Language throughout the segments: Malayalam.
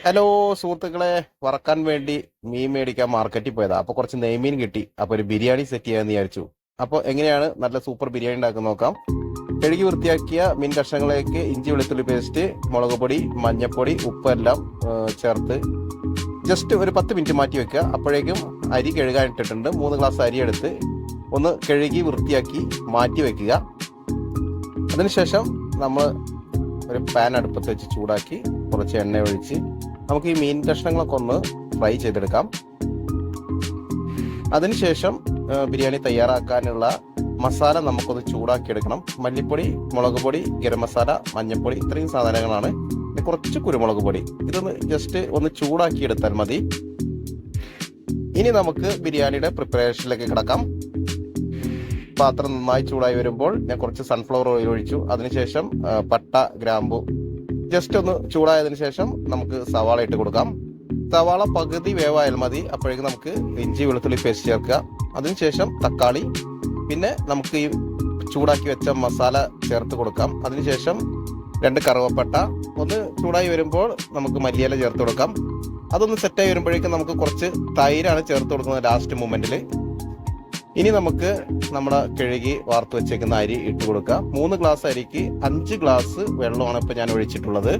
ഹലോ സുഹൃത്തുക്കളെ, വറക്കാൻ വേണ്ടി മീൻ മേടിക്കാൻ മാർക്കറ്റിൽ പോയതാ. അപ്പൊ കുറച്ച് നെയ്മീൻ കിട്ടി. അപ്പൊ ഒരു ബിരിയാണി സെറ്റ് ചെയ്യാന്ന് വിചാരിച്ചു. അപ്പൊ എങ്ങനെയാണ് നല്ല സൂപ്പർ ബിരിയാണി ഉണ്ടാക്കുന്ന നോക്കാം. കഴുകി വൃത്തിയാക്കിയ മീൻ കഷ്ണങ്ങളിലേക്ക് ഇഞ്ചി വെളുത്തുള്ളി പേസ്റ്റ്, മുളക് പൊടി, മഞ്ഞപ്പൊടി, ഉപ്പ് എല്ലാം ചേർത്ത് ജസ്റ്റ് ഒരു 10 മിനിറ്റ് മാറ്റി വെക്കുക. അപ്പോഴേക്കും അരി കഴുകാൻ ഇട്ടിട്ടുണ്ട്. 3 ഗ്ലാസ് അരി എടുത്ത് ഒന്ന് കഴുകി വൃത്തിയാക്കി മാറ്റി വെക്കുക. അതിനുശേഷം നമ്മൾ ഒരു പാൻ അടുപ്പത്ത് വെച്ച് ചൂടാക്കി കുറച്ച് എണ്ണ ഒഴിച്ച് നമുക്ക് ഈ മീൻ കഷ്ണങ്ങളൊക്കെ ഒന്ന് ഫ്രൈ ചെയ്തെടുക്കാം. അതിനുശേഷം ബിരിയാണി തയ്യാറാക്കാനുള്ള മസാല നമുക്കൊന്ന് ചൂടാക്കിയെടുക്കണം. മല്ലിപ്പൊടി, മുളക് പൊടി, ഗരം മസാല, മഞ്ഞൾപ്പൊടി, ഇത്രയും സാധനങ്ങളാണ്. കുറച്ച് കുരുമുളക് പൊടി, ഇതൊന്ന് ജസ്റ്റ് ഒന്ന് ചൂടാക്കി എടുത്താൽ മതി. ഇനി നമുക്ക് ബിരിയാണിയുടെ പ്രിപ്പറേഷനിലേക്ക് കിടക്കാം. പാത്രം നന്നായി ചൂടായി വരുമ്പോൾ ഞാൻ കുറച്ച് സൺഫ്ലവർ ഓയിൽ ഒഴിച്ചു. അതിനുശേഷം പട്ട, ഗ്രാമ്പു ജസ്റ്റ് ഒന്ന് ചൂടായതിനു ശേഷം നമുക്ക് സവാള ഇട്ട് കൊടുക്കാം. സവാള പകുതി വേവായാൽ മതി. അപ്പോഴേക്കും നമുക്ക് ഇഞ്ചി വെളുത്തുള്ളി പേസ്റ്റ് ചേർക്കുക. അതിനുശേഷം തക്കാളി, പിന്നെ നമുക്ക് ഈ ചൂടാക്കി വെച്ച മസാല ചേർത്ത് കൊടുക്കാം. അതിനുശേഷം 2 കറുവപ്പട്ട. ഒന്ന് ചൂടായി വരുമ്പോൾ നമുക്ക് മല്ലിയില ചേർത്ത് കൊടുക്കാം. അതൊന്ന് സെറ്റായി വരുമ്പോഴേക്കും നമുക്ക് കുറച്ച് തൈരാണ് ചേർത്ത് കൊടുക്കുന്നത് ലാസ്റ്റ് മൊമെന്റിൽ. ഇനി നമുക്ക് നമ്മുടെ കഴുകി വാർത്ത് വെച്ചേക്കുന്ന അരി ഇട്ട് കൊടുക്കുക. 3 ഗ്ലാസ് അരിക്ക് 5 ഗ്ലാസ് വെള്ളമാണ് ഇപ്പൊ ഞാൻ ഒഴിച്ചിട്ടുള്ളത്.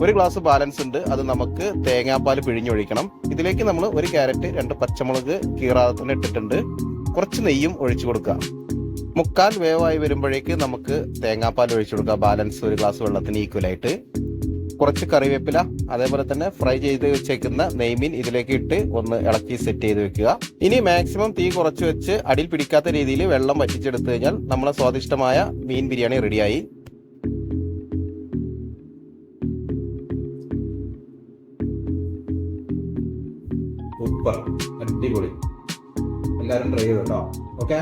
1 ഗ്ലാസ് ബാലൻസ് ഉണ്ട്, അത് നമുക്ക് തേങ്ങാപ്പാൽ പിഴിഞ്ഞൊഴിക്കണം. ഇതിലേക്ക് നമ്മൾ 1 ക്യാരറ്റ്, 2 പച്ചമുളക് കീറാതെ തന്നെ ഇട്ടിട്ടുണ്ട്. കുറച്ച് നെയ്യും ഒഴിച്ചു കൊടുക്കുക. 3/4 വേവായി വരുമ്പോഴേക്ക് നമുക്ക് തേങ്ങാപ്പാൽ ഒഴിച്ചു കൊടുക്കുക. ബാലൻസ് 1 ഗ്ലാസ് വെള്ളത്തിന് ഈക്വലായിട്ട്. കുറച്ച് കറിവേപ്പില, അതേപോലെ തന്നെ ഫ്രൈ ചെയ്ത് വെച്ചേക്കുന്ന നെയ്മീൻ ഇതിലേക്ക് ഇട്ട് ഒന്ന് ഇളക്കി സെറ്റ് ചെയ്ത് വെക്കുക. ഇനി മാക്സിമം തീ കുറച്ച് വെച്ച് അടിയിൽ പിടിക്കാത്ത രീതിയിൽ വെള്ളം വറ്റിച്ചെടുത്തു കഴിഞ്ഞാൽ നമ്മളെ സ്വാദിഷ്ടമായ മീൻ ബിരിയാണി റെഡിയായി. സൂപ്പർ, അടിപൊളി. എല്ലാവരും ട്രൈ ചെയ്തോ. ഓക്കെ.